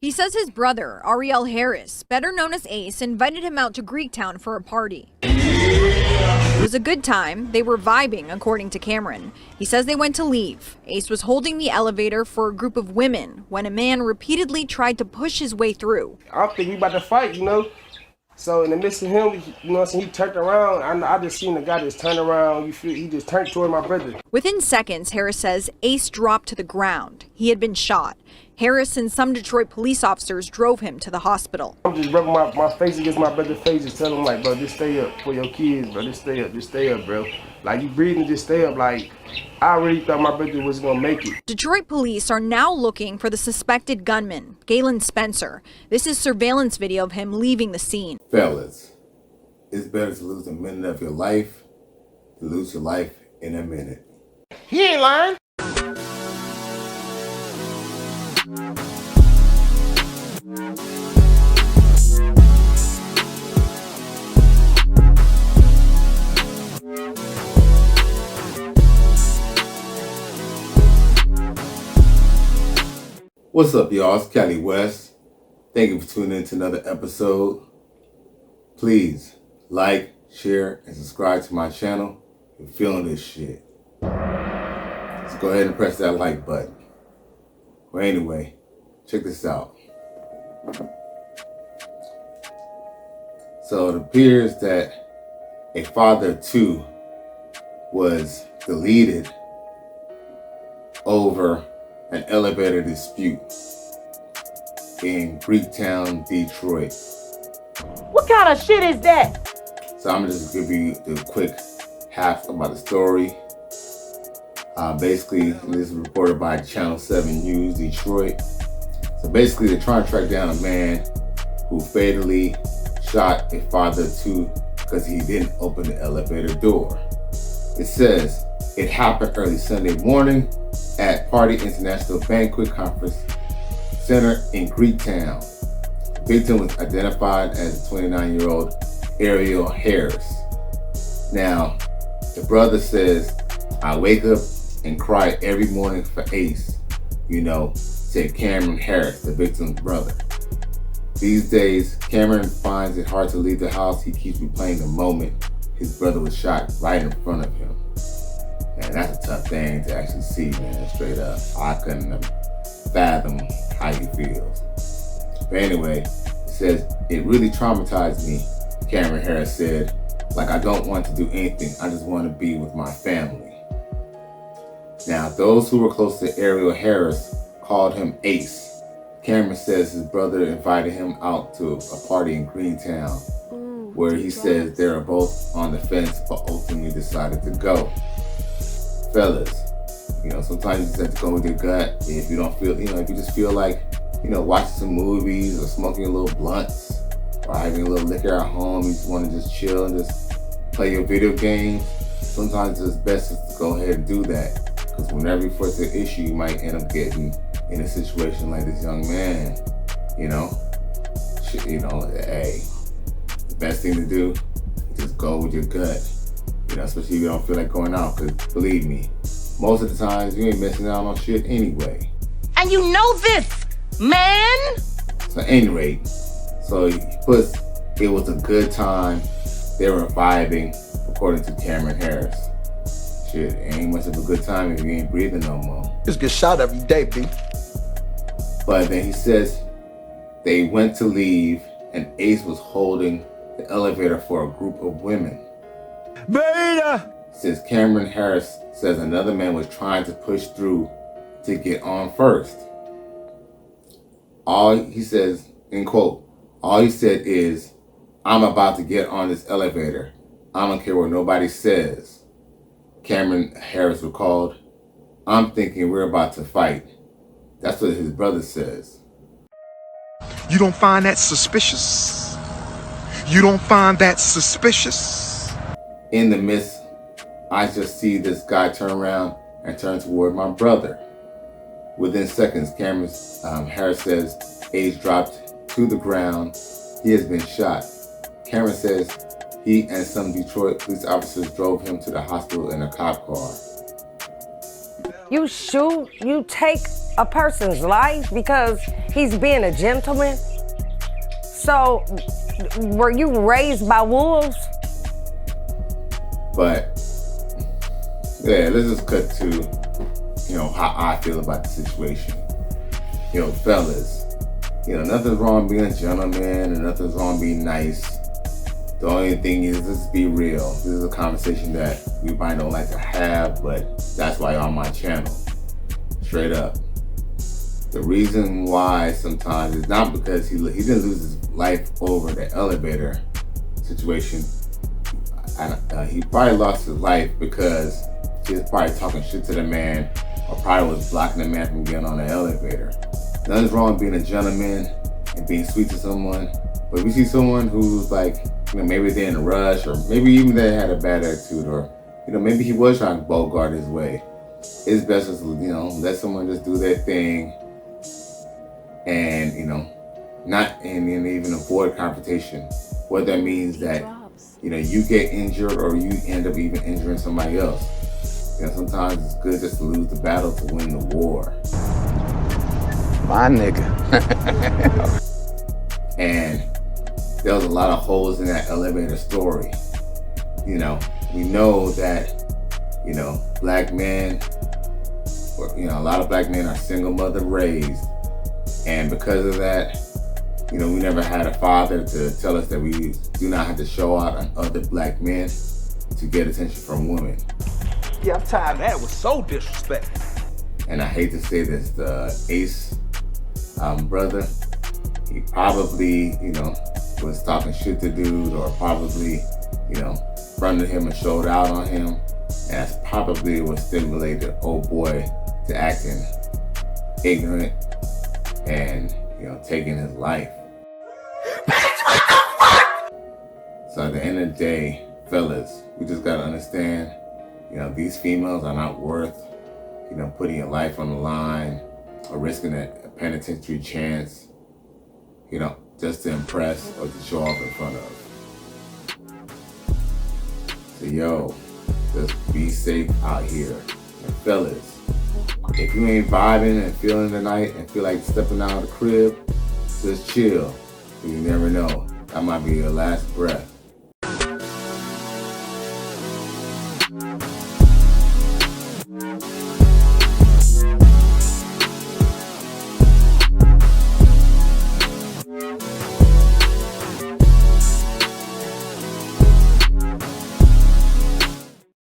He says his brother, Ariel Harris, better known as Ace, invited him out to Greektown for a party. It was a good time. They were vibing, according to Cameron. He says they went to leave. Ace was holding the elevator for a group of women when a man repeatedly tried to push his way through. I think we about to fight, So in the midst of him, he turned around. I just seen the guy just turn around. He just turned toward my brother. Within seconds, Harris says Ace dropped to the ground. He had been shot. Harris and some Detroit police officers drove him to the hospital. I'm just rubbing my face against my brother's face, just telling him, like, bro, just stay up for your kids, bro. Just stay up, bro. Like, you breathing, just stay up. Like, I really thought my brother was gonna make it. Detroit police are now looking for the suspected gunman, Galen Spencer. This is surveillance video of him leaving the scene. Fellas, it's better to lose a minute of your life than lose your life in a minute. He ain't lying. What's up, y'all? It's Cali West. Thank you for tuning in to another episode. Please like, share, and subscribe to my channel if you're feeling this shit. Let's go ahead and press that like button. Well, anyway, check this out. So it appears that a father of two was deleted over an elevator dispute in Greektown, Detroit. What kind of shit is that? So I'm gonna just give you the quick half about the story. Basically, this is reported by Channel 7 News Detroit. So basically, they're trying to track down a man who fatally shot a father of two because he didn't open the elevator door. It says it happened early Sunday morning at Party International Banquet Conference Center in Greektown. The victim was identified as 29-year-old Ariel Harris. Now, the brother says, I wake up and cry every morning for Ace, said Cameron Harris, the victim's brother. These days, Cameron finds it hard to leave the house. He keeps replaying the moment his brother was shot right in front of him. And that's a tough thing to actually see, man, straight up. I couldn't fathom how he feels. But anyway, it says, it really traumatized me, Cameron Harris said. Like, I don't want to do anything. I just want to be with my family. Now, those who were close to Ariel Harris called him Ace. Cameron says his brother invited him out to a party in Greektown, where he says they were both on the fence, but ultimately decided to go. Fellas, sometimes you just have to go with your gut. If you don't feel, if you just feel like, watching some movies or smoking a little blunts or having a little liquor at home, you just want to just chill and just play your video games, sometimes it's best just to go ahead and do that. Because whenever you force an issue, you might end up getting in a situation like this young man, hey, the best thing to do is just go with your gut. Especially if you don't feel like going out, because believe me, most of the times you ain't missing out on shit anyway. And you know this, man! So at any rate, so he puts, it was a good time. They were vibing, according to Cameron Harris. Shit, it ain't much of a good time if you ain't breathing no more. Just get shot every day, B. But then he says they went to leave and Ace was holding the elevator for a group of women. Beta! Says Cameron Harris says another man was trying to push through to get on first. He says, in quote, all he said is, I'm about to get on this elevator. I don't care what nobody says. Cameron Harris recalled, I'm thinking we're about to fight. That's what his brother says. You don't find that suspicious? You don't find that suspicious? In the midst, I just see this guy turn around and turn toward my brother. Within seconds, Cameron Harris says Ace dropped to the ground. He has been shot. Cameron says he and some Detroit police officers drove him to the hospital in a cop car. You shoot, you take a person's life because he's being a gentleman. So, were you raised by wolves? But yeah, let's just cut to, how I feel about the situation. Fellas, nothing's wrong being a gentleman and nothing's wrong being nice. The only thing is, let's be real. This is a conversation that we might don't like to have, but that's why you're on my channel. Straight up. The reason why sometimes is not because he didn't lose his life over the elevator situation. He probably lost his life because he was probably talking shit to the man or probably was blocking the man from getting on the elevator. Nothing's wrong with being a gentleman and being sweet to someone, but if we see someone who's like, maybe they're in a rush, or maybe even they had a bad attitude, or maybe he was trying to bogart his way. It's best just let someone just do their thing, and not and even avoid confrontation. What that means that you get injured or you end up even injuring somebody else. Sometimes it's good just to lose the battle to win the war. My nigga. And there was a lot of holes in that elevator story. We know that, black men, or, a lot of black men are single mother raised. And because of that, we never had a father to tell us that we do not have to show out on other black men to get attention from women. Yeah, I'm tired. That was so disrespectful. And I hate to say this, the Ace brother, he probably, was talking shit to dude, or probably, fronted him and showed out on him. And that's probably what stimulated old boy to acting ignorant and, taking his life. So at the end of the day, fellas, we just gotta understand, these females are not worth, putting your life on the line or risking a penitentiary chance, just to impress or to show off in front of. So just be safe out here. And fellas, if you ain't vibing and feeling the night and feel like stepping out of the crib, just chill. You never know. That might be your last breath.